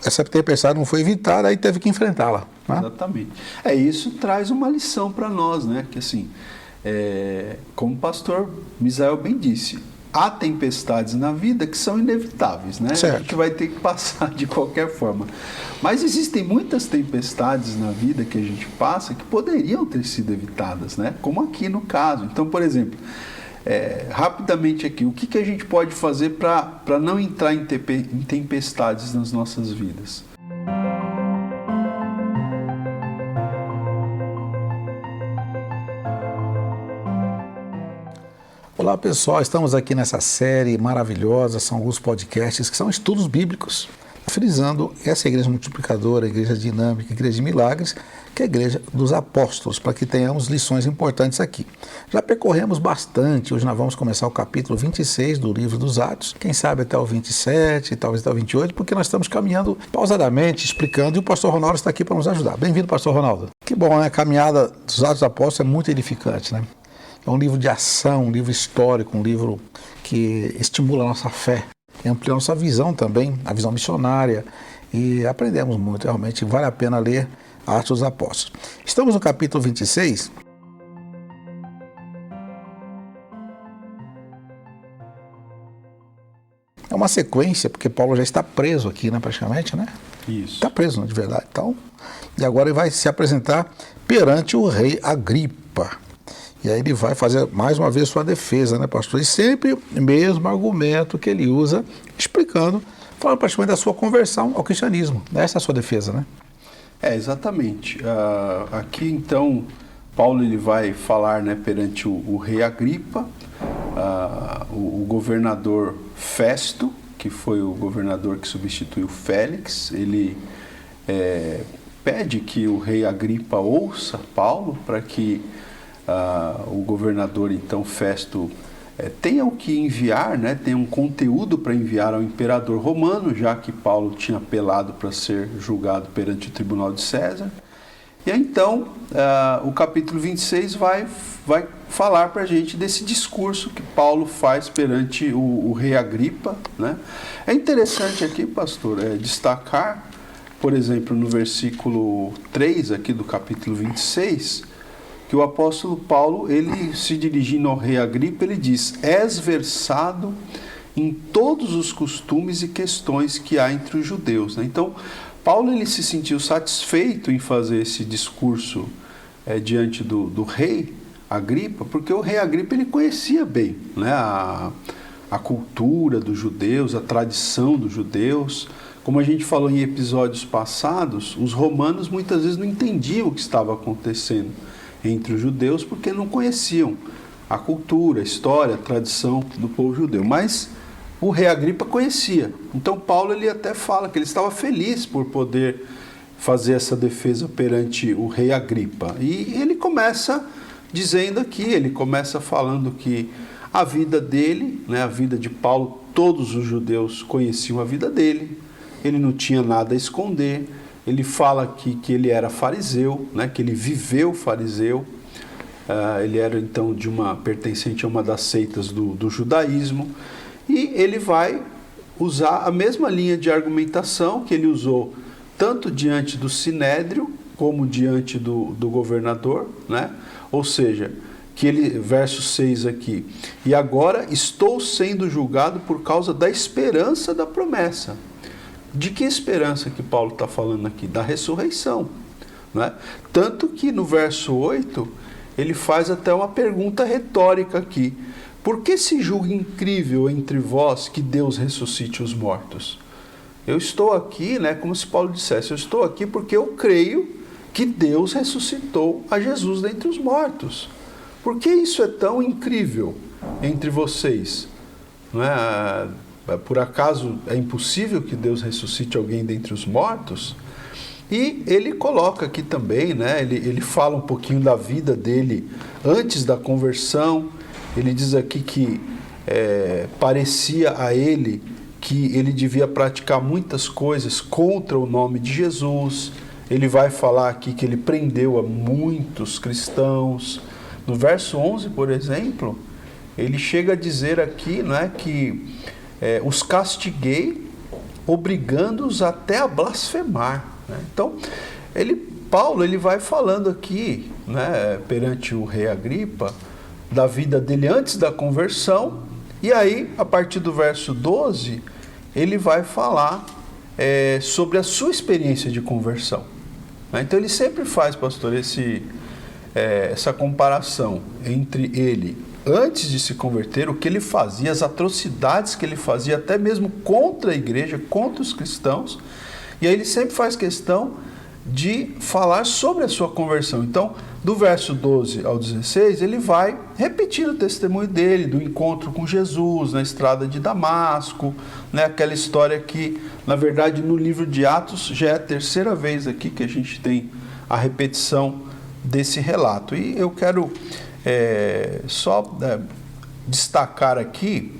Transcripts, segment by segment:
essa tempestade não foi evitada, aí teve que enfrentá-la. Né? Exatamente. Isso traz uma lição para nós, né? Que assim, como o pastor Misael bem disse, há tempestades na vida que são inevitáveis, né? Certo. A gente vai ter que passar de qualquer forma. Mas existem muitas tempestades na vida que a gente passa que poderiam ter sido evitadas, né? Como aqui no caso. Então, por exemplo, rapidamente aqui, o que a gente pode fazer para não entrar em tempestades nas nossas vidas? Olá pessoal, estamos aqui nessa série maravilhosa, são alguns podcasts que são estudos bíblicos, frisando essa igreja multiplicadora, igreja dinâmica, igreja de milagres, que é a igreja dos apóstolos, para que tenhamos lições importantes aqui. Já percorremos bastante, hoje nós vamos começar o capítulo 26 do livro dos Atos, quem sabe até o 27, talvez até o 28, porque nós estamos caminhando pausadamente, explicando, e o pastor Ronaldo está aqui para nos ajudar. Bem-vindo, pastor Ronaldo. Que bom, né? A caminhada dos Atos dos Apóstolos é muito edificante, né? É um livro de ação, um livro histórico, um livro que estimula a nossa fé, amplia a nossa visão também, a visão missionária, e aprendemos muito, realmente vale a pena ler Atos dos Apóstolos. Estamos no capítulo 26. É uma sequência, porque Paulo já está preso aqui, né, praticamente, né? Isso. Está preso, de verdade. Então, e agora ele vai se apresentar perante o rei Agripa. E aí ele vai fazer mais uma vez sua defesa, né, pastor? E sempre o mesmo argumento que ele usa, explicando, falando praticamente da sua conversão ao cristianismo. Essa é a sua defesa, né? Exatamente. Aqui, então, Paulo ele vai falar, né, perante o rei Agripa, o governador Festo, que foi o governador que substituiu Félix. Ele pede que o rei Agripa ouça Paulo para que o governador, então, Festo, tenha o que enviar, né, tem um conteúdo para enviar ao imperador romano, já que Paulo tinha apelado para ser julgado perante o tribunal de César. E aí, então, o capítulo 26 vai falar para a gente desse discurso que Paulo faz perante o rei Agripa, né? É interessante aqui, pastor, destacar, por exemplo, no versículo 3 aqui do capítulo 26, que o apóstolo Paulo, ele se dirigindo ao rei Agripa, ele diz: és versado em todos os costumes e questões que há entre os judeus. Então, Paulo ele se sentiu satisfeito em fazer esse discurso diante do rei Agripa, porque o rei Agripa ele conhecia bem, né, a cultura dos judeus, a tradição dos judeus. Como a gente falou em episódios passados, os romanos muitas vezes não entendiam o que estava acontecendo entre os judeus, porque não conheciam a cultura, a história, a tradição do povo judeu. Mas o rei Agripa conhecia. Então Paulo ele até fala que ele estava feliz por poder fazer essa defesa perante o rei Agripa. E ele começa dizendo aqui, ele começa falando que a vida dele, né, a vida de Paulo, todos os judeus conheciam a vida dele, ele não tinha nada a esconder. Ele fala aqui que ele era fariseu, né, que ele viveu fariseu. Ele era então pertencente a uma das seitas do judaísmo. E ele vai usar a mesma linha de argumentação que ele usou tanto diante do Sinédrio como diante do governador, né? Ou seja, que verso 6 aqui: e agora estou sendo julgado por causa da esperança da promessa. De que esperança que Paulo está falando aqui? Da ressurreição, né? Tanto que no verso 8, ele faz até uma pergunta retórica aqui: por que se julga incrível entre vós que Deus ressuscite os mortos? Eu estou aqui, né, como se Paulo dissesse, eu estou aqui porque eu creio que Deus ressuscitou a Jesus dentre os mortos. Por que isso é tão incrível entre vocês? Não é? Por acaso é impossível que Deus ressuscite alguém dentre os mortos? E ele coloca aqui também, né, ele fala um pouquinho da vida dele antes da conversão. Ele diz aqui que parecia a ele que ele devia praticar muitas coisas contra o nome de Jesus. Ele vai falar aqui que ele prendeu a muitos cristãos. No verso 11, por exemplo, ele chega a dizer aqui, não é, que os castiguei obrigando-os até a blasfemar. Né? Então, Paulo ele vai falando aqui, né, perante o rei Agripa, da vida dele antes da conversão, e aí, a partir do verso 12, ele vai falar sobre a sua experiência de conversão. Né? Então, ele sempre faz, pastor, essa comparação entre ele, antes de se converter, o que ele fazia, as atrocidades que ele fazia, até mesmo contra a igreja, contra os cristãos, e aí ele sempre faz questão de falar sobre a sua conversão. Então, do verso 12 ao 16, ele vai repetir o testemunho dele, do encontro com Jesus na estrada de Damasco, né? Aquela história que, na verdade, no livro de Atos, já é a terceira vez aqui que a gente tem a repetição desse relato. E eu quero só destacar aqui,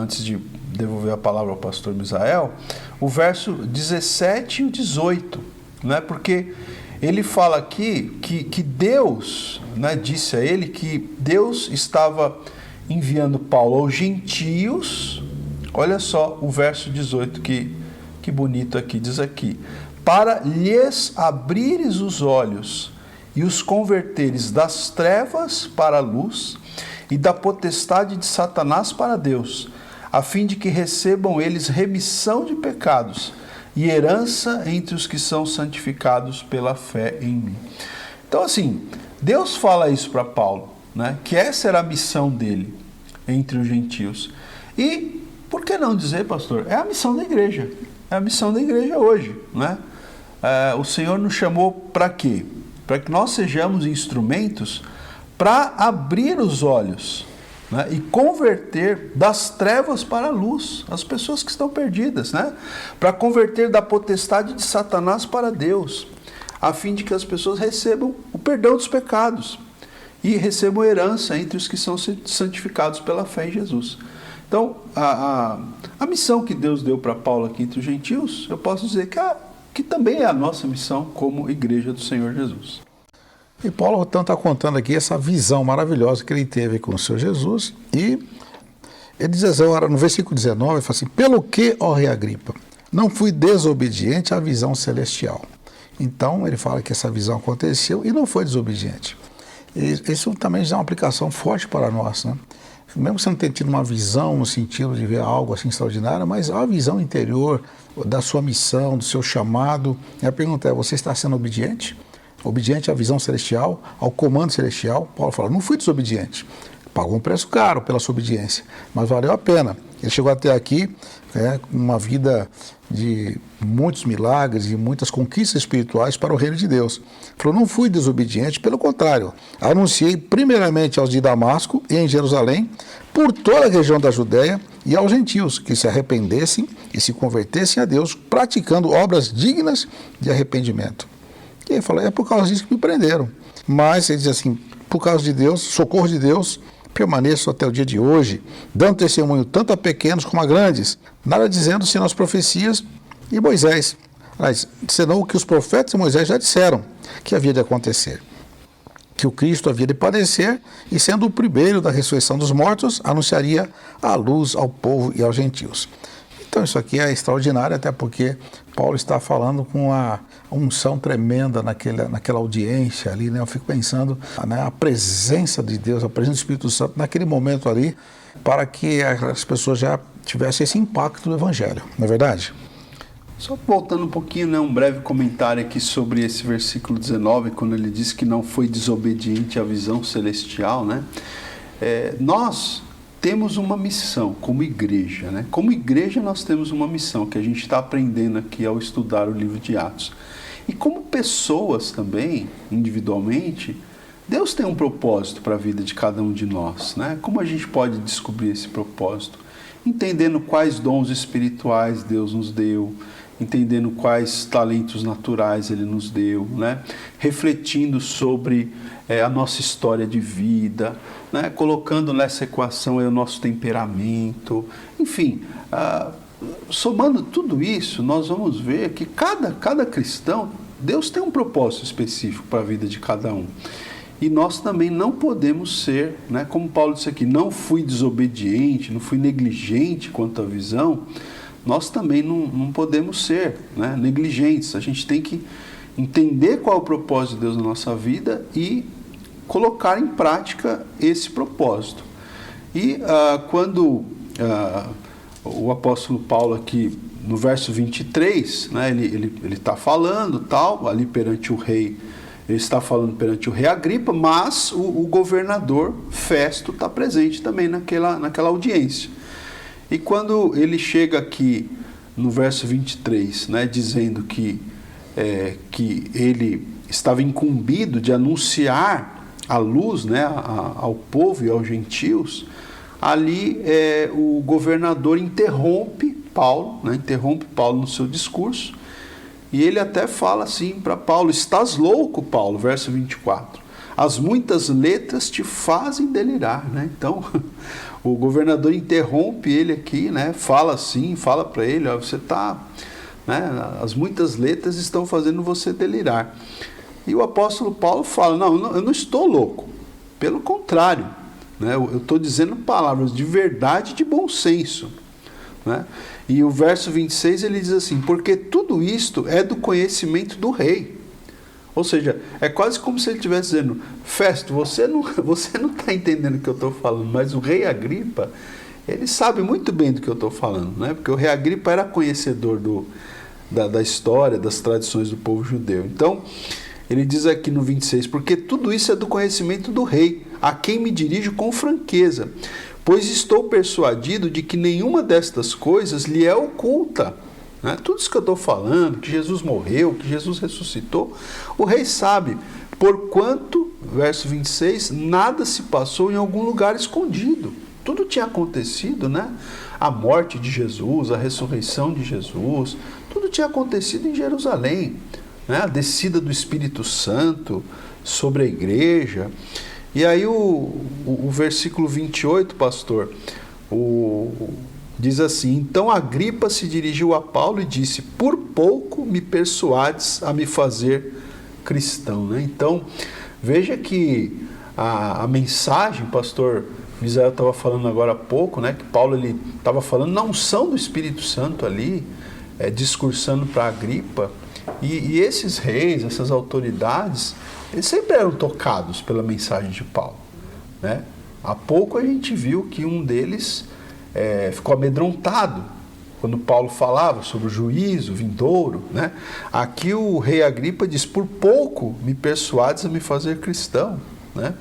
antes de devolver a palavra ao pastor Misael, o verso 17 e o 18, né? Porque ele fala aqui que Deus, né, disse a ele que Deus estava enviando Paulo aos gentios. Olha só o verso 18, que bonito aqui, diz aqui: para lhes abrires os olhos e os converteres das trevas para a luz e da potestade de Satanás para Deus, a fim de que recebam eles remissão de pecados e herança entre os que são santificados pela fé em mim. Então, assim, Deus fala isso para Paulo, né? Que essa era a missão dele entre os gentios. E, por que não dizer, pastor, é a missão da igreja. É a missão da igreja hoje, né? O Senhor nos chamou para quê? Para que nós sejamos instrumentos para abrir os olhos, né, e converter das trevas para a luz as pessoas que estão perdidas, né? Para converter da potestade de Satanás para Deus, a fim de que as pessoas recebam o perdão dos pecados e recebam herança entre os que são santificados pela fé em Jesus. Então, a missão que Deus deu para Paulo aqui entre os gentios, eu posso dizer que também é a nossa missão como igreja do Senhor Jesus. E Paulo então está contando aqui essa visão maravilhosa que ele teve com o Senhor Jesus, e ele diz assim, no versículo 19, ele fala assim: pelo que, ó rei Agripa, não fui desobediente à visão celestial. Então ele fala que essa visão aconteceu e não foi desobediente. E isso também já é uma aplicação forte para nós, né? Mesmo você não ter tido uma visão no sentido de ver algo assim extraordinário, mas a visão interior da sua missão, do seu chamado. E a pergunta é: você está sendo obediente? Obediente à visão celestial, ao comando celestial? Paulo fala: não fui desobediente. Pagou um preço caro pela sua obediência, mas valeu a pena. Ele chegou até aqui com uma vida de muitos milagres e muitas conquistas espirituais para o reino de Deus. Falou: não fui desobediente, pelo contrário, anunciei primeiramente aos de Damasco e em Jerusalém, por toda a região da Judéia e aos gentios, que se arrependessem e se convertessem a Deus, praticando obras dignas de arrependimento. E ele falou: é por causa disso que me prenderam. Mas ele diz assim: por causa de Deus, socorro de Deus, permaneço até o dia de hoje, dando testemunho tanto a pequenos como a grandes, nada dizendo senão as profecias e Moisés, senão o que os profetas e Moisés já disseram que havia de acontecer, que o Cristo havia de padecer e, sendo o primeiro da ressurreição dos mortos, anunciaria a luz ao povo e aos gentios. Então isso aqui é extraordinário, até porque Paulo está falando com uma unção tremenda naquela audiência ali, né? Eu fico pensando, né, a presença de Deus, a presença do Espírito Santo naquele momento ali, para que as pessoas já tivessem esse impacto do Evangelho, não é verdade? Só voltando um pouquinho, né, um breve comentário aqui sobre esse versículo 19, quando ele diz que não foi desobediente à visão celestial, né? Nós temos uma missão como igreja, né? Como igreja nós temos uma missão que a gente está aprendendo aqui ao estudar o livro de Atos. E como pessoas também, individualmente, Deus tem um propósito para a vida de cada um de nós, né? Como a gente pode descobrir esse propósito? Entendendo quais dons espirituais Deus nos deu, entendendo quais talentos naturais Ele nos deu, né? Refletindo sobre a nossa história de vida, né? Colocando nessa equação o nosso temperamento, enfim, somando tudo isso, nós vamos ver que cada cristão, Deus tem um propósito específico para a vida de cada um. E nós também não podemos ser, né, como Paulo disse aqui, não fui desobediente, não fui negligente quanto à visão. nós também não podemos ser, né, negligentes. A gente tem que entender qual é o propósito de Deus na nossa vida e colocar em prática esse propósito. E quando o apóstolo Paulo aqui no verso 23, né, ele está falando tal, ali perante o rei, ele está falando perante o rei Agripa, mas o governador Festo está presente também naquela audiência. E quando ele chega aqui no verso 23, né, dizendo que ele estava incumbido de anunciar a luz, né, ao povo e aos gentios, ali o governador interrompe Paulo no seu discurso, e ele até fala assim para Paulo: estás louco, Paulo, verso 24, as muitas letras te fazem delirar, né? Então o governador interrompe ele aqui, né? Fala para ele: ó, você está, né, as muitas letras estão fazendo você delirar. E o apóstolo Paulo fala: não, eu não estou louco, pelo contrário, né? Eu estou dizendo palavras de verdade e de bom senso, né? E o verso 26 ele diz assim: porque tudo isto é do conhecimento do rei. Ou seja, é quase como se ele estivesse dizendo: Festo, você não está entendendo o que eu estou falando, mas o rei Agripa, ele sabe muito bem do que eu estou falando, né? Porque o rei Agripa era conhecedor da história, das tradições do povo judeu. Então, ele diz aqui no 26, porque tudo isso é do conhecimento do rei, a quem me dirijo com franqueza, pois estou persuadido de que nenhuma destas coisas lhe é oculta. Né? Tudo isso que eu estou falando, que Jesus morreu, que Jesus ressuscitou, o rei sabe, porquanto, verso 26, nada se passou em algum lugar escondido. Tudo tinha acontecido, né? A morte de Jesus, a ressurreição de Jesus, tudo tinha acontecido em Jerusalém. Né? A descida do Espírito Santo sobre a igreja. E aí o versículo 28, pastor, diz assim: então Agripa se dirigiu a Paulo e disse: por pouco me persuades a me fazer cristão. Né? Então, veja que a mensagem, pastor Misael estava falando agora há pouco, né, que Paulo estava falando na unção do Espírito Santo ali, discursando para Agripa, e esses reis, essas autoridades, eles sempre eram tocados pela mensagem de Paulo. Né? Há pouco a gente viu que um deles ficou amedrontado quando Paulo falava sobre o juízo vindouro. Né? Aqui o rei Agripa diz: por pouco me persuades a me fazer cristão. Né?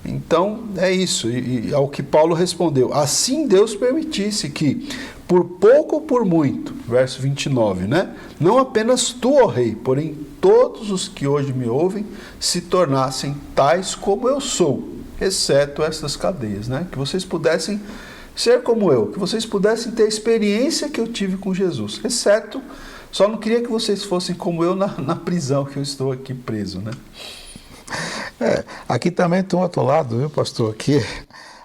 Então é isso, e ao que Paulo respondeu: assim Deus permitisse que, por pouco ou por muito, verso 29, né? Não apenas tu, ó rei, porém todos os que hoje me ouvem se tornassem tais como eu sou, exceto estas cadeias, né? Que vocês pudessem ser como eu, que vocês pudessem ter a experiência que eu tive com Jesus, exceto, só não queria que vocês fossem como eu na prisão que eu estou aqui preso, né? Aqui também tem um outro lado, viu, pastor, que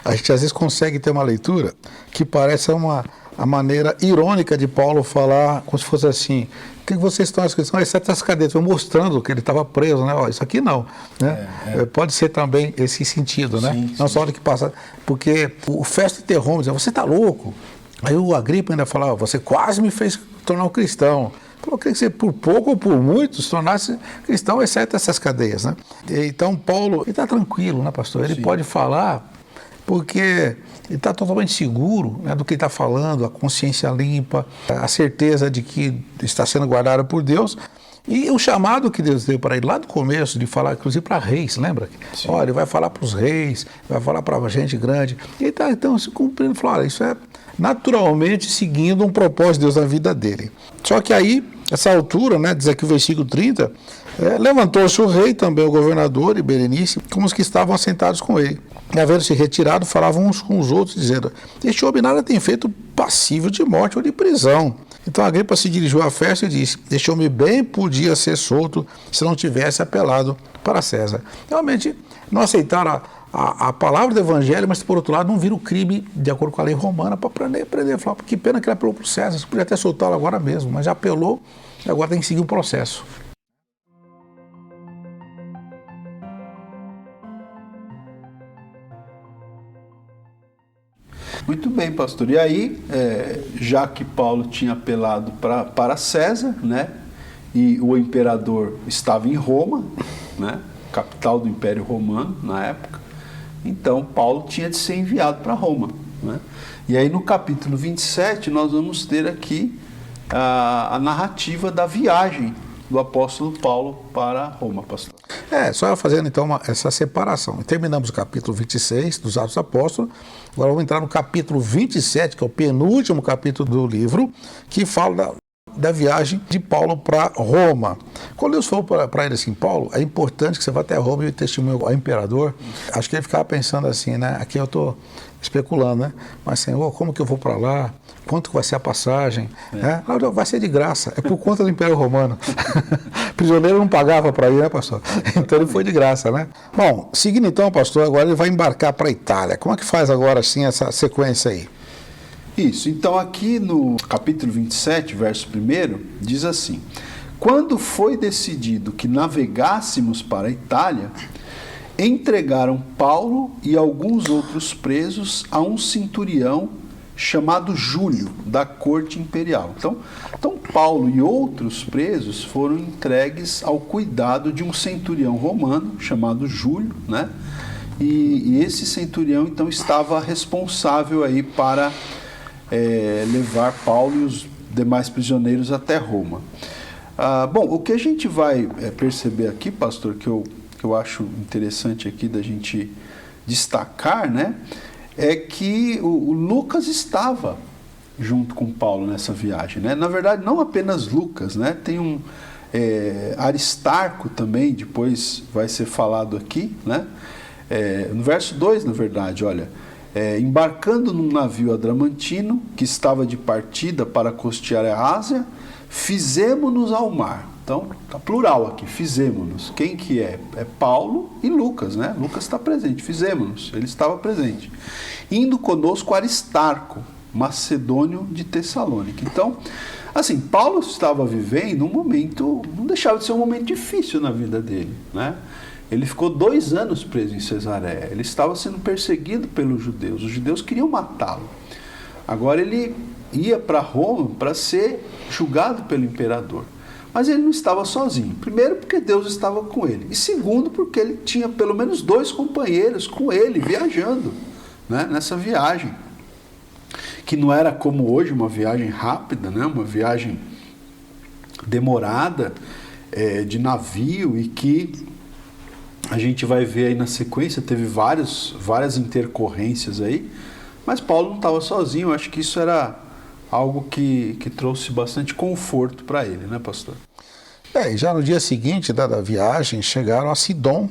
a gente às vezes consegue ter uma leitura que parece a maneira irônica de Paulo falar, como se fosse assim: o que vocês estão escrevendo? Exceto as cadeias, mostrando que ele estava preso, né? Ó, isso aqui não, né? Pode ser também esse sentido, né? Sim, não só hora que passa, porque o Festo interrompe, diz: você está louco? Aí o Agripa ainda fala: você quase me fez tornar um cristão. Eu queria que você, por pouco ou por muito, se tornasse cristão, exceto essas cadeias, né? Então, Paulo, ele está tranquilo, né, pastor? Ele pode falar porque ele está totalmente seguro, né, do que ele está falando, a consciência limpa, a certeza de que está sendo guardado por Deus. E o chamado que Deus deu para ele lá do começo, de falar, inclusive, para reis, lembra? Olha, ele vai falar para os reis, vai falar para a gente grande. E ele está, então, se cumprindo, falando: olha, isso é naturalmente seguindo um propósito de Deus na vida dele. Só que aí, essa altura, né, diz aqui o versículo 30, levantou-se o rei, também o governador e Berenice, como os que estavam assentados com ele. E, havendo se retirado, falavam uns com os outros, dizendo: este homem nada tem feito passível de morte ou de prisão. Então Agripa se dirigiu à festa e disse: este homem bem podia ser solto se não tivesse apelado para César. Realmente, não aceitaram a palavra do evangelho, mas por outro lado não viram o crime de acordo com a lei romana para prender. Falaram: que pena que ele apelou para o César, você podia até soltá-lo agora mesmo, mas já apelou e agora tem que seguir o processo. Muito bem, pastor. E aí, já que Paulo tinha apelado para César, né? E o imperador estava em Roma, né? Capital do Império Romano na época, então Paulo tinha de ser enviado para Roma, né? E aí no capítulo 27 nós vamos ter aqui a narrativa da viagem do apóstolo Paulo para Roma, pastor. Só fazendo então essa separação. Terminamos o capítulo 26 dos Atos dos Apóstolos, agora vamos entrar no capítulo 27, que é o penúltimo capítulo do livro, que fala da viagem de Paulo para Roma. Quando Deus falou para ele assim, Paulo, é importante que você vá até Roma e testemunhe ao imperador. Acho que ele ficava pensando assim, né? Aqui eu estou especulando, né? Mas, Senhor, como que eu vou para lá? Quanto vai ser a passagem? Não, vai ser de graça, é por conta do Império Romano. Prisioneiro não pagava para ir, né, pastor? Então ele foi de graça, né? Bom, seguindo então, pastor, agora ele vai embarcar para a Itália. Como é que faz agora, assim, essa sequência aí? Isso, então aqui no capítulo 27, verso 1, diz assim: quando foi decidido que navegássemos para a Itália, entregaram Paulo e alguns outros presos a um centurião chamado Júlio, da corte imperial. Então Paulo e outros presos foram entregues ao cuidado de um centurião romano chamado Júlio, né? E esse centurião então estava responsável aí para levar Paulo e os demais prisioneiros até Roma. Bom, o que a gente vai perceber aqui, pastor, que eu acho interessante aqui da gente destacar, né, é que o Lucas estava junto com Paulo nessa viagem, né? Na verdade, não apenas Lucas, né? Tem um Aristarco também, depois vai ser falado aqui, né? No verso 2, na verdade, olha, embarcando num navio adramantino que estava de partida para costear a Ásia, fizemo-nos ao mar. Então, tá plural aqui, fizemo-nos. Quem que é? É Paulo e Lucas, né? Lucas está presente, fizemo-nos, ele estava presente. Indo conosco Aristarco, macedônio de Tessalônica. Então, assim, Paulo estava vivendo um momento, não deixava de ser um momento difícil na vida dele, né? Ele ficou 2 anos preso em Cesareia. Ele estava sendo perseguido pelos judeus. Os judeus queriam matá-lo. Agora ele ia para Roma para ser julgado pelo imperador. Mas ele não estava sozinho. Primeiro, porque Deus estava com ele. E segundo, porque ele tinha pelo menos 2 companheiros com ele, viajando, né, nessa viagem. Que não era como hoje, uma viagem rápida, né, uma viagem demorada, de navio, e que a gente vai ver aí na sequência, teve várias intercorrências aí, mas Paulo não estava sozinho. Eu acho que isso era algo que trouxe bastante conforto para ele, né, pastor? E já no dia seguinte da viagem, chegaram a Sidom,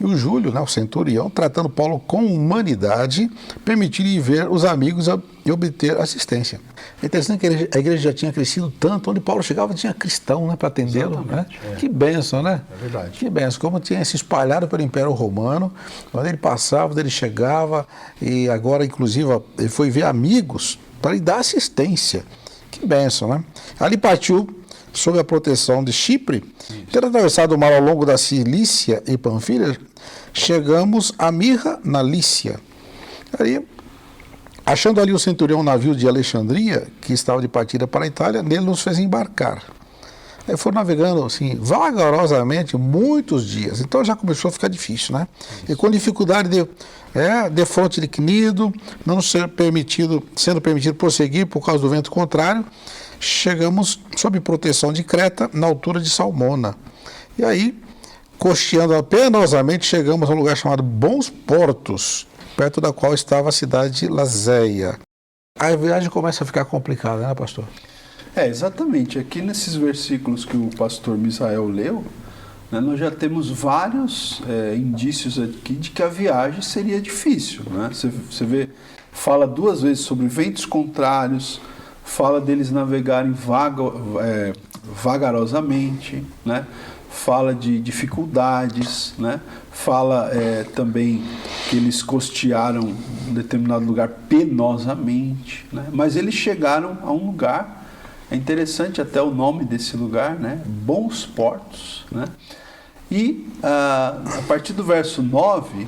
e o Júlio, né, o centurião, tratando Paulo com humanidade, permitiu-lhe ver os amigos e obter assistência. É interessante que a igreja já tinha crescido tanto, onde Paulo chegava tinha cristão, né, para atendê-lo. Né? Que bênção, né? É verdade. Que bênção, como tinha se espalhado pelo Império Romano, quando ele passava, onde ele chegava, e agora, inclusive, ele foi ver amigos para lhe dar assistência. Que bênção, né? Ali partiu sob a proteção de Chipre, tendo atravessado o mar ao longo da Cilícia e Panfilha, chegamos a Mirra, na Lícia. Aí, achando ali o centurião um navio de Alexandria, que estava de partida para a Itália, nele nos fez embarcar. Aí foram navegando assim, vagarosamente, muitos dias. Então já começou a ficar difícil, né? E com dificuldade de fronte de Cnido, não sendo permitido prosseguir por causa do vento contrário, chegamos sob proteção de Creta, na altura de Salmona. E aí, costeando penosamente, chegamos a um lugar chamado Bons Portos, perto da qual estava a cidade de Lazéia. A viagem começa a ficar complicada, né, pastor? Exatamente. Aqui nesses versículos que o pastor Misael leu, né, nós já temos vários indícios aqui de que a viagem seria difícil. Né? Você vê, fala 2 vezes sobre ventos contrários, fala deles navegarem vagarosamente, né? Fala de dificuldades, né? Fala também que eles costearam um determinado lugar penosamente, né? Mas eles chegaram a um lugar, é interessante até o nome desse lugar, né? Bons Portos, né? E a partir do verso 9,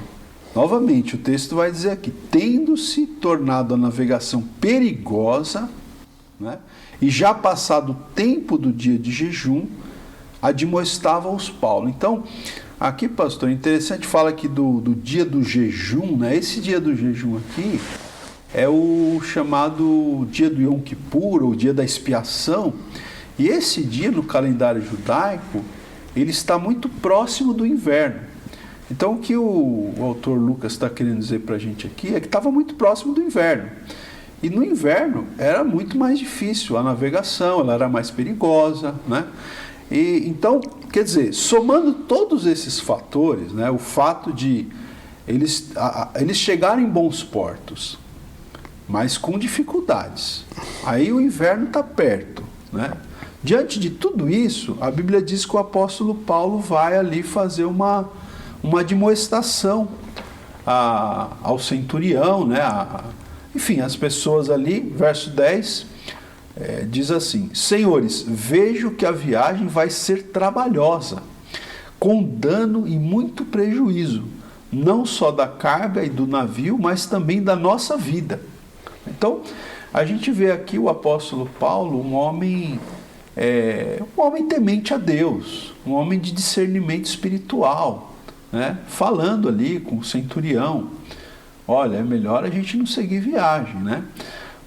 Novamente, o texto vai dizer aqui, tendo-se tornado a navegação perigosa, né, e já passado o tempo do dia de jejum, admoestava-os Paulo. Então, aqui, pastor, interessante, fala aqui do dia do jejum, né? Esse dia do jejum aqui é o chamado dia do Yom Kippur, ou dia da expiação, e esse dia no calendário judaico, ele está muito próximo do inverno. Então, o que o autor Lucas está querendo dizer para a gente aqui é que estava muito próximo do inverno. E no inverno era muito mais difícil a navegação, ela era mais perigosa, né? E, então, quer dizer, somando todos esses fatores, né, o fato de eles chegarem em bons portos, mas com dificuldades, aí o inverno está perto, né? Diante de tudo isso, a Bíblia diz que o apóstolo Paulo vai ali fazer uma admoestação ao centurião, né? Enfim, as pessoas ali, verso 10, diz assim: Senhores, vejo que a viagem vai ser trabalhosa, com dano e muito prejuízo, não só da carga e do navio, mas também da nossa vida. Então, a gente vê aqui o apóstolo Paulo, um homem temente a Deus, um homem de discernimento espiritual, né? Falando ali com o centurião, olha, é melhor a gente não seguir viagem, né?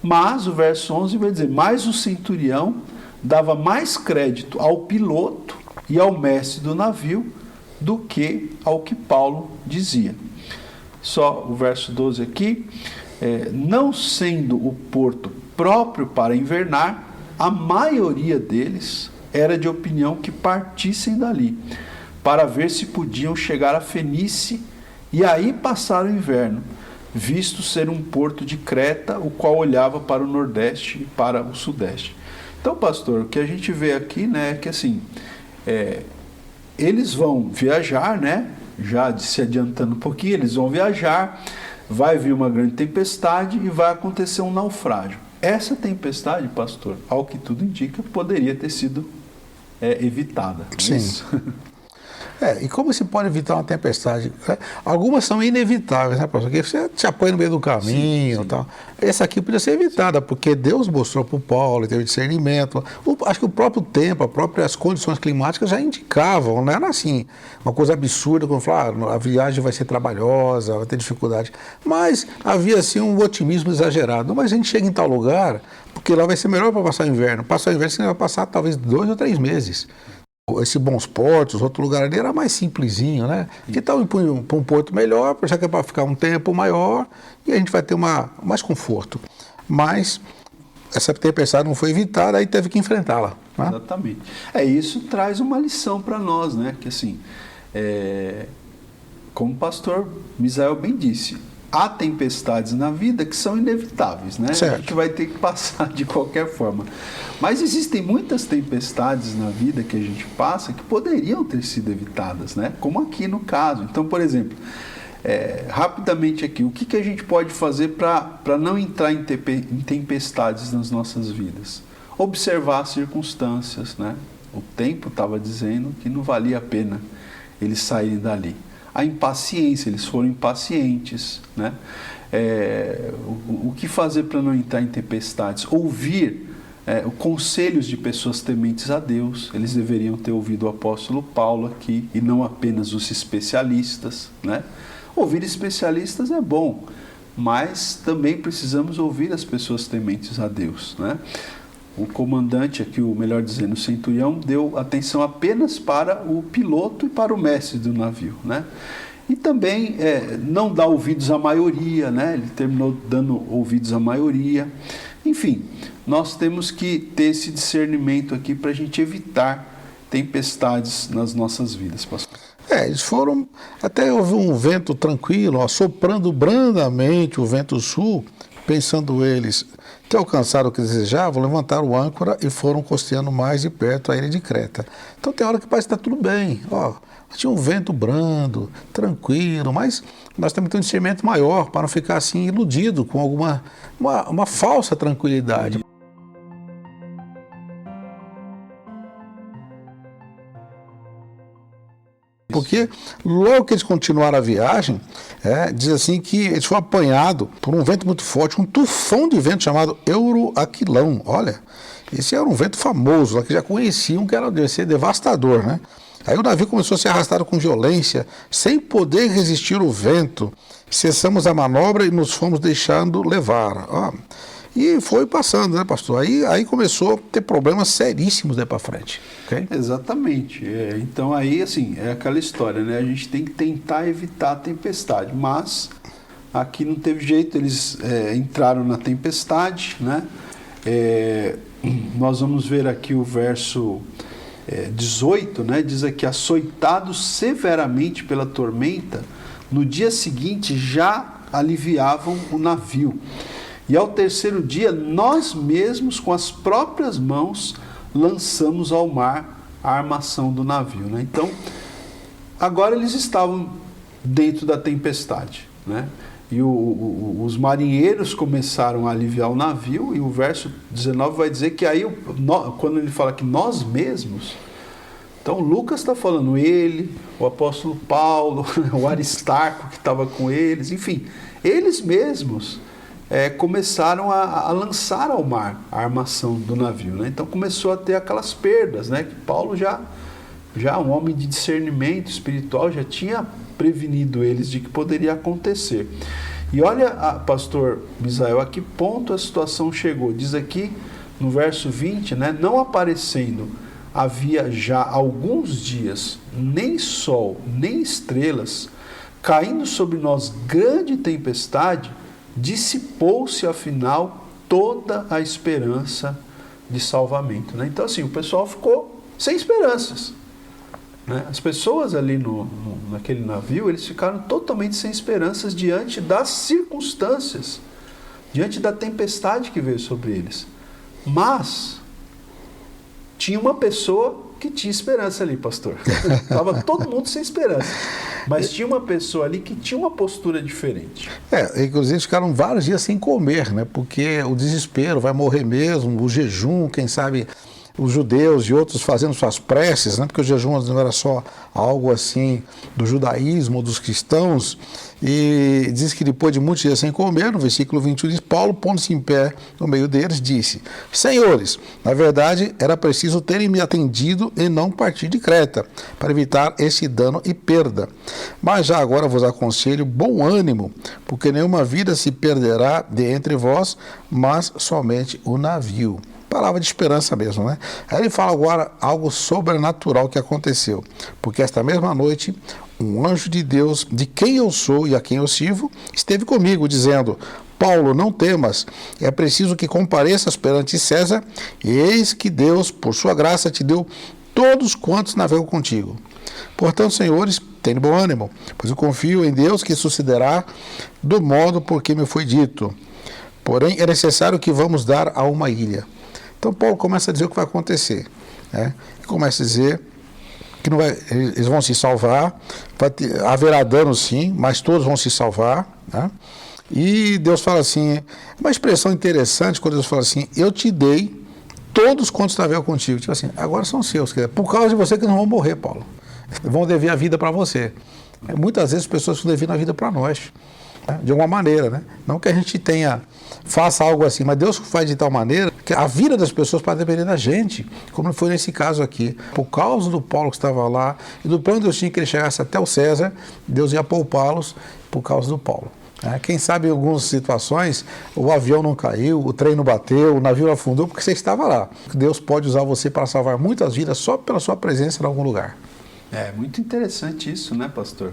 Mas o verso 11 vai dizer, mas o centurião dava mais crédito ao piloto e ao mestre do navio do que ao que Paulo dizia. Só o verso 12 aqui, não sendo o porto próprio para invernar, a maioria deles era de opinião que partissem dali, para ver se podiam chegar a Fenícia e aí passar o inverno, visto ser um porto de Creta, o qual olhava para o nordeste e para o sudeste. Então, pastor, o que a gente vê aqui, né, é que assim, eles vão viajar, né, já se adiantando um pouquinho, eles vão viajar, vai vir uma grande tempestade e vai acontecer um naufrágio. Essa tempestade, pastor, ao que tudo indica, poderia ter sido evitada. Sim. E como se pode evitar uma tempestade? Algumas são inevitáveis, né, pastor? Porque você se apoia no meio do caminho e tal. Essa aqui podia ser evitada, porque Deus mostrou para o Paulo, ele teve discernimento. Acho que o próprio tempo, as próprias condições climáticas já indicavam, não era assim, uma coisa absurda, como falar, a viagem vai ser trabalhosa, vai ter dificuldade. Mas havia, assim, um otimismo exagerado. Mas a gente chega em tal lugar, porque lá vai ser melhor para passar o inverno. Passar o inverno, você vai passar talvez 2 ou 3 meses. Esse Bons Portos, outro lugar ali, era mais simplesinho, né? Que tal ir para um porto melhor, já que é para ficar um tempo maior, e a gente vai ter mais conforto. Mas essa tempestade não foi evitada, aí teve que enfrentá-la. Né? Exatamente. Isso traz uma lição para nós, né? Que assim, como o pastor Misael bem disse, há tempestades na vida que são inevitáveis, né? Certo. A gente vai ter que passar de qualquer forma. Mas existem muitas tempestades na vida que a gente passa que poderiam ter sido evitadas, né? Como aqui no caso. Então, por exemplo, rapidamente aqui, o que a gente pode fazer para não entrar em tempestades nas nossas vidas? Observar as circunstâncias, né? O tempo estava dizendo que não valia a pena eles saírem dali. A impaciência, eles foram impacientes, né? O que fazer para não entrar em tempestades? Ouvir conselhos de pessoas tementes a Deus. Eles deveriam ter ouvido o apóstolo Paulo aqui, e não apenas os especialistas, né? Ouvir especialistas é bom, mas também precisamos ouvir as pessoas tementes a Deus, né? O comandante aqui, melhor dizendo, o centurião, deu atenção apenas para o piloto e para o mestre do navio, né? E também não dá ouvidos à maioria, né? Ele terminou dando ouvidos à maioria. Enfim, nós temos que ter esse discernimento aqui para a gente evitar tempestades nas nossas vidas, pastor. Eles foram, até houve um vento tranquilo, soprando brandamente o vento sul, pensando eles ter alcançado o que desejavam, levantaram o âncora e foram costeando mais de perto a ilha de Creta. Então tem hora que parece que está tudo bem, tinha um vento brando, tranquilo, mas nós temos que ter um discernimento maior para não ficar assim iludido com uma falsa tranquilidade. porque logo que eles continuaram a viagem, diz assim que eles foram apanhados por um vento muito forte, um tufão de vento chamado Euroaquilão. Olha, esse era um vento famoso, que já conheciam que era deve ser devastador, né? Aí o navio começou a ser arrastado com violência, sem poder resistir o vento. Cessamos a manobra e nos fomos deixando levar. E foi passando, né, pastor? Aí começou a ter problemas seríssimos daí para frente. Okay? Exatamente. Então aí, assim, é aquela história, né? A gente tem que tentar evitar a tempestade, mas aqui não teve jeito, eles entraram na tempestade, né? Nós vamos ver aqui o verso 18, né? Diz aqui, açoitados severamente pela tormenta, no dia seguinte já aliviavam o navio. E ao terceiro dia, nós mesmos, com as próprias mãos, lançamos ao mar a armação do navio, né? Então, agora eles estavam dentro da tempestade, né? E os marinheiros começaram a aliviar o navio, e o verso 19 vai dizer que aí, quando ele fala que nós mesmos, então Lucas está falando ele, o apóstolo Paulo, o Aristarco que estava com eles, enfim, eles mesmos começaram a lançar ao mar a armação do navio, né? Então começou a ter aquelas perdas, né? Que Paulo já um homem de discernimento espiritual, já tinha prevenido eles de que poderia acontecer. E olha, pastor Misael, a que ponto a situação chegou. Diz aqui no verso 20, né? Não aparecendo havia já alguns dias nem sol, nem estrelas, caindo sobre nós grande tempestade, dissipou-se afinal toda a esperança de salvamento, né? Então assim, o pessoal ficou sem esperanças, né? As pessoas ali naquele navio, eles ficaram totalmente sem esperanças diante das circunstâncias, diante da tempestade que veio sobre eles. Mas tinha uma pessoa que tinha esperança ali, pastor. Estava todo mundo sem esperança. Mas tinha uma pessoa ali que tinha uma postura diferente. Inclusive ficaram vários dias sem comer, né? Porque o desespero, vai morrer mesmo, o jejum, quem sabe os judeus e outros fazendo suas preces, né? Porque o jejum não era só algo assim do judaísmo, dos cristãos. E diz que depois de muitos dias sem comer, no versículo 21 diz, Paulo, pondo-se em pé no meio deles, disse, senhores, na verdade era preciso terem me atendido e não partir de Creta, para evitar esse dano e perda. Mas já agora vos aconselho bom ânimo, porque nenhuma vida se perderá de entre vós, mas somente o navio. Palavra de esperança mesmo, né? Aí ele fala agora algo sobrenatural que aconteceu, porque esta mesma noite um anjo de Deus, de quem eu sou e a quem eu sirvo, esteve comigo, dizendo, Paulo, não temas, é preciso que compareças perante César, e eis que Deus, por sua graça, te deu todos quantos navegam contigo. Portanto, senhores, tenham bom ânimo, pois eu confio em Deus que sucederá do modo por que me foi dito. Porém, é necessário que vamos dar a uma ilha. Então, Paulo começa a dizer o que vai acontecer, né? Começa a dizer que não vai, eles vão se salvar, haverá dano sim, mas todos vão se salvar, né? E Deus fala assim, uma expressão interessante quando Deus fala assim, eu te dei todos quantos navegam contigo, tipo assim, agora são seus, por causa de você que não vão morrer, Paulo, vão dever a vida para você. Muitas vezes as pessoas estão devendo a vida para nós, né? De alguma maneira, né? Não que a gente faça algo assim, mas Deus faz de tal maneira que a vida das pessoas pode depender da gente, como foi nesse caso aqui. Por causa do Paulo que estava lá e do plano de Deus tinha que ele chegasse até o César, Deus ia poupá-los por causa do Paulo. Quem sabe em algumas situações o avião não caiu, o trem não bateu, o navio afundou porque você estava lá. Deus pode usar você para salvar muitas vidas só pela sua presença em algum lugar. É muito interessante isso, né, pastor?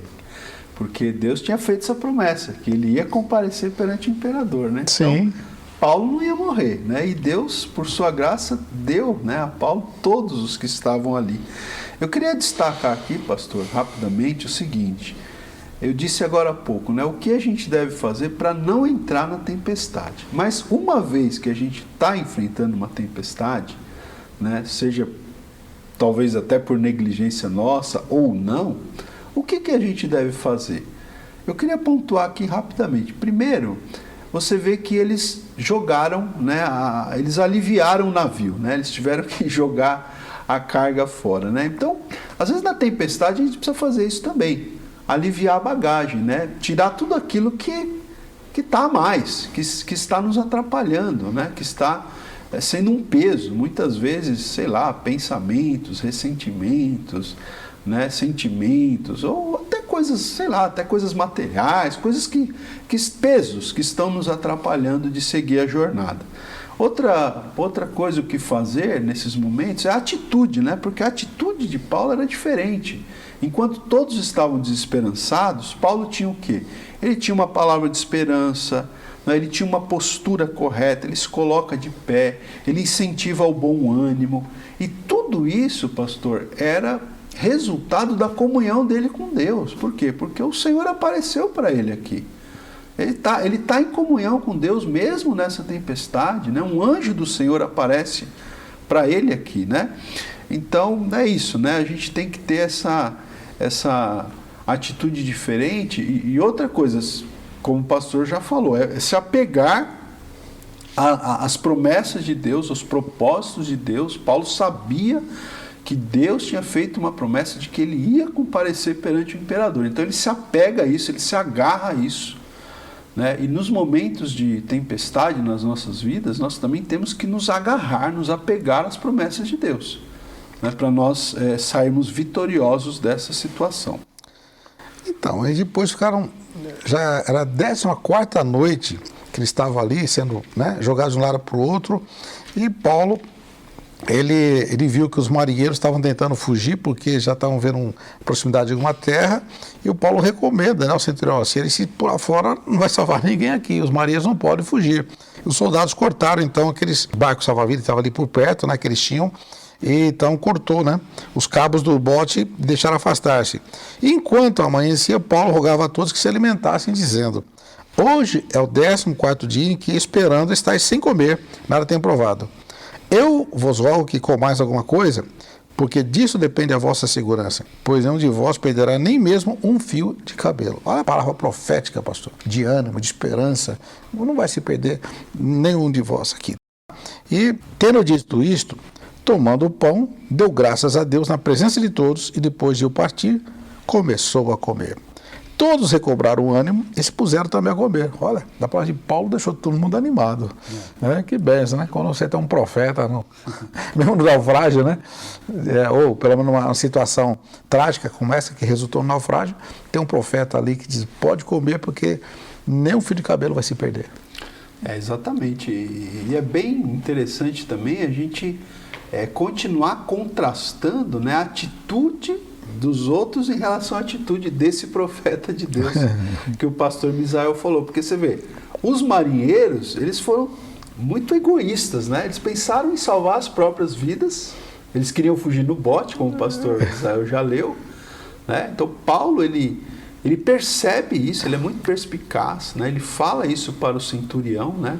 Porque Deus tinha feito essa promessa, que ele ia comparecer perante o imperador, né? Sim. Então, Paulo não ia morrer, né? E Deus, por sua graça, deu, né, a Paulo todos os que estavam ali. Eu queria destacar aqui, pastor, rapidamente, o seguinte. Eu disse agora há pouco, né? O que a gente deve fazer para não entrar na tempestade. Mas uma vez que a gente está enfrentando uma tempestade, né, seja talvez até por negligência nossa ou não, o que a gente deve fazer? Eu queria pontuar aqui rapidamente. Primeiro, você vê que eles jogaram, né, eles aliviaram o navio, né? Eles tiveram que jogar a carga fora, né? Então, às vezes na tempestade a gente precisa fazer isso também, aliviar a bagagem, né? Tirar tudo aquilo que está a mais, que está nos atrapalhando, né? Que está sendo um peso, muitas vezes, sei lá, pensamentos, ressentimentos, né? Sentimentos, ou até coisas, sei lá, até coisas materiais, coisas pesos que estão nos atrapalhando de seguir a jornada. Outra coisa o que fazer nesses momentos é a atitude, né? Porque a atitude de Paulo era diferente. Enquanto todos estavam desesperançados, Paulo tinha o quê? Ele tinha uma palavra de esperança, né? Ele tinha uma postura correta, ele se coloca de pé, ele incentiva ao bom ânimo. E tudo isso, pastor, era resultado da comunhão dele com Deus. Por quê? Porque o Senhor apareceu para ele aqui. Ele tá em comunhão com Deus mesmo nessa tempestade, né? Um anjo do Senhor aparece para ele aqui, né? Então, é isso, né? A gente tem que ter essa atitude diferente. E outra coisa, como o pastor já falou, é se apegar às promessas de Deus, aos propósitos de Deus. Paulo sabia que Deus tinha feito uma promessa de que ele ia comparecer perante o imperador. Então ele se apega a isso, ele se agarra a isso, né? E nos momentos de tempestade nas nossas vidas, nós também temos que nos agarrar, nos apegar às promessas de Deus, né? Para nós sairmos vitoriosos dessa situação. Então, e depois ficaram, já era a 14ª noite que eles estavam ali sendo, né, jogados de um lado para o outro, e Paulo, ele viu que os marinheiros estavam tentando fugir porque já estavam vendo proximidade de uma terra, e o Paulo recomenda, né, ao centurião, se ele se pular fora não vai salvar ninguém aqui, os marinheiros não podem fugir. Os soldados cortaram então aqueles barcos salva-vidas que estavam ali por perto, né, que eles tinham, e então cortou, né, os cabos do bote e deixaram afastar-se. Enquanto amanhecia, Paulo rogava a todos que se alimentassem, dizendo: hoje é o 14º dia em que, esperando, estáis sem comer, nada tem provado. Eu vos rogo que comais alguma coisa, porque disso depende a vossa segurança, pois nenhum de vós perderá nem mesmo um fio de cabelo. Olha a palavra profética, pastor, de ânimo, de esperança. Não vai se perder nenhum de vós aqui. E, tendo dito isto, tomando o pão, deu graças a Deus na presença de todos, e depois de o partir, começou a comer. Todos recobraram o ânimo e se puseram também a comer. Olha, da palavra de Paulo deixou todo mundo animado. Que benção, né? Quando você tem um profeta, mesmo no naufrágio, né? Ou pelo menos numa situação trágica como essa, que resultou no naufrágio, tem um profeta ali que diz: pode comer porque nem um fio de cabelo vai se perder. Exatamente. E é bem interessante também a gente continuar contrastando, né, a atitude dos outros em relação à atitude desse profeta de Deus que o pastor Misael falou. Porque você vê, os marinheiros, eles foram muito egoístas, né? Eles pensaram em salvar as próprias vidas, eles queriam fugir no bote, como o pastor Misael já leu, né? Então Paulo, ele percebe isso, ele é muito perspicaz, né? Ele fala isso para o centurião, né?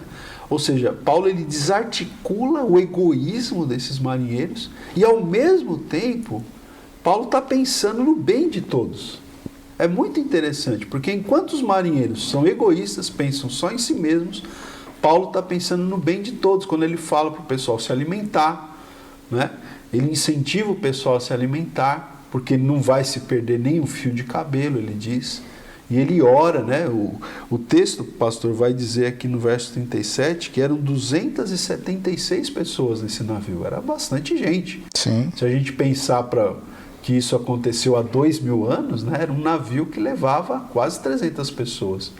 Ou seja, Paulo, ele desarticula o egoísmo desses marinheiros e, ao mesmo tempo, Paulo está pensando no bem de todos. É muito interessante, porque enquanto os marinheiros são egoístas, pensam só em si mesmos, Paulo está pensando no bem de todos. Quando ele fala para o pessoal se alimentar, né? Ele incentiva o pessoal a se alimentar, porque ele não vai se perder nem um fio de cabelo, ele diz. E ele ora, né? O texto, o pastor vai dizer aqui no verso 37, que eram 276 pessoas nesse navio. Era bastante gente. Sim. Se a gente pensar que isso aconteceu há 2000 anos, né? Era um navio que levava quase 300 pessoas.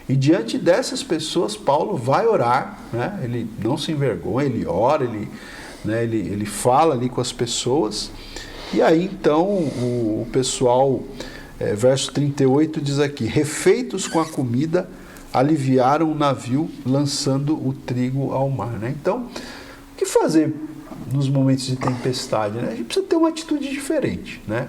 E diante dessas pessoas, Paulo vai orar, né? Ele não se envergonha, ele ora, ele fala ali com as pessoas. E aí então o pessoal, verso 38 diz aqui: refeitos com a comida, aliviaram o navio, lançando o trigo ao mar, né? Então, o que fazer nos momentos de tempestade, né? A gente precisa ter uma atitude diferente, né?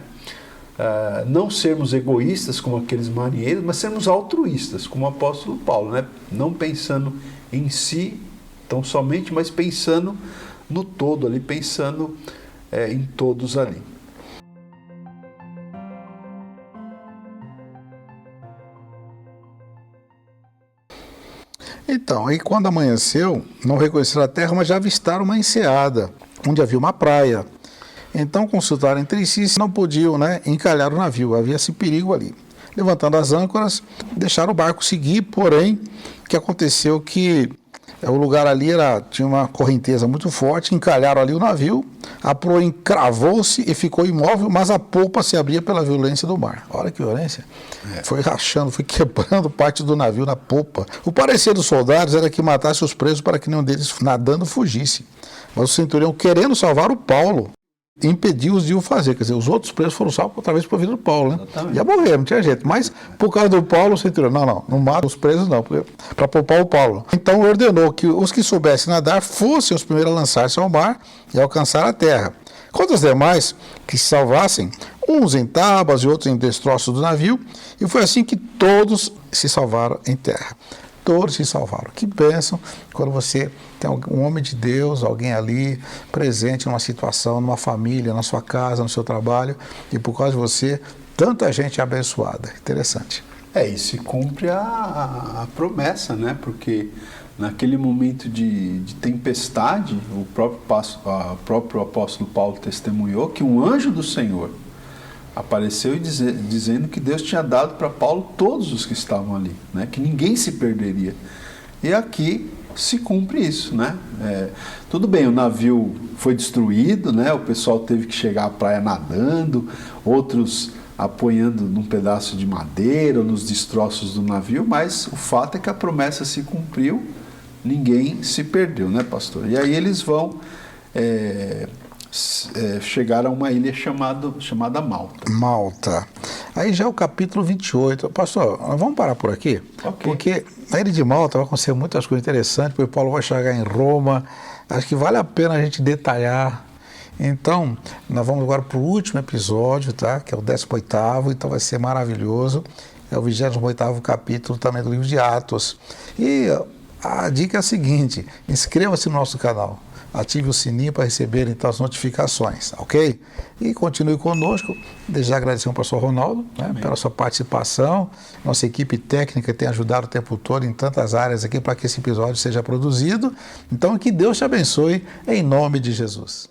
Não sermos egoístas como aqueles marinheiros, mas sermos altruístas, como o apóstolo Paulo, né? Não pensando em si tão somente, mas pensando no todo ali, pensando em todos ali. Então, e quando amanheceu, não reconheceram a terra, mas já avistaram uma enseada, onde havia uma praia. Então consultaram entre si se não podiam, né, encalhar o navio, havia esse perigo ali. Levantando as âncoras, deixaram o barco seguir, porém, o que aconteceu que o lugar ali tinha uma correnteza muito forte, encalharam ali o navio, a proa encravou-se e ficou imóvel, mas a polpa se abria pela violência do mar. Olha que violência. Foi rachando, foi quebrando parte do navio na polpa. O parecer dos soldados era que matasse os presos para que nenhum deles nadando fugisse. Mas o centurião, querendo salvar o Paulo, impediu-os de o fazer. Quer dizer, os outros presos foram salvos outra vez por vida do Paulo, né? Exatamente. Ia morrer, não tinha jeito. Mas por causa do Paulo, o centurião, não mata os presos não, para poupar o Paulo. Então ordenou que os que soubessem nadar fossem os primeiros a lançar-se ao mar e alcançar a terra. Quanto aos demais que se salvassem, uns em tábuas e outros em destroços do navio, e foi assim que todos se salvaram em terra. Todos se salvaram. Que bênção quando você tem um homem de Deus, alguém ali presente numa situação, numa família, na sua casa, no seu trabalho, e por causa de você, tanta gente é abençoada. Interessante. E se cumpre a promessa, né? Porque naquele momento de tempestade, o próprio apóstolo Paulo testemunhou que um anjo do Senhor apareceu dizendo que Deus tinha dado para Paulo todos os que estavam ali, né? Que ninguém se perderia. E aqui se cumpre isso, né? Tudo bem, o navio foi destruído, né? O pessoal teve que chegar à praia nadando, outros apoiando num pedaço de madeira ou nos destroços do navio, mas o fato é que a promessa se cumpriu, ninguém se perdeu, né, pastor? E aí eles vão chegar a uma ilha chamada Malta. Malta. Aí já é o capítulo 28. Pastor, vamos parar por aqui? Okay. Porque na ilha de Malta vai acontecer muitas coisas interessantes, porque Paulo vai chegar em Roma. Acho que vale a pena a gente detalhar. Então, nós vamos agora para o último episódio, tá? Que é o 18º, então vai ser maravilhoso. É o 28º capítulo também do livro de Atos. E a dica é a seguinte: inscreva-se no nosso canal. Ative o sininho para receber então as notificações, ok? E continue conosco. Desde já agradecer ao pastor Ronaldo, né, pela sua participação. Nossa equipe técnica tem ajudado o tempo todo em tantas áreas aqui para que esse episódio seja produzido. Então, que Deus te abençoe em nome de Jesus.